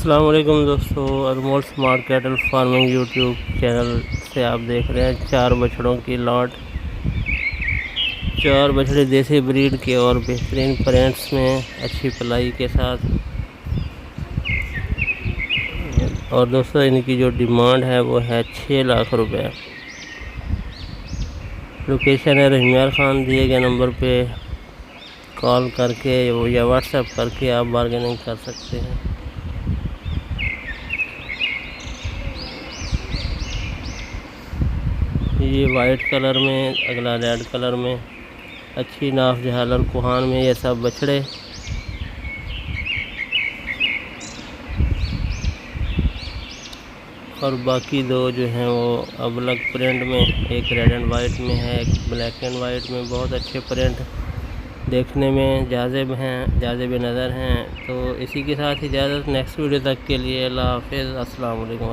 अस्सलाम वालेकुम दोस्तों, Anmol smart cattle farming YouTube channel से आप देख रहे हैं 4 बछड़ों की लॉट। 4 बछड़े देसी ब्रीड के और बेहतरीन पेरेंट्स में अच्छी पलाई के साथ। और दोस्तों इनकी जो डिमांड है वो है 6 लाख रुपए। लोकेशन है रहीमियार खान। दिए गए नंबर पे कॉल करके या व्हाट्सएप करके आप बार्गेनिंग कर सकते हैं। ये वाइट कलर में, अगला रेड कलर में, अच्छी नाफ झालर कुहान में ये सब बछड़े। और बाकी 2 जो हैं वो अलग प्रिंट में, एक रेड एंड वाइट में है, एक ब्लैक एंड वाइट में। बहुत अच्छे प्रिंट देखने में जाज़िब हैं, जाज़िब नज़र हैं। तो इसी के साथ इजाज़त। नेक्स्ट वीडियो तक के लिए अल्लाह हाफ़िज़। अस्सलाम वालेकुम।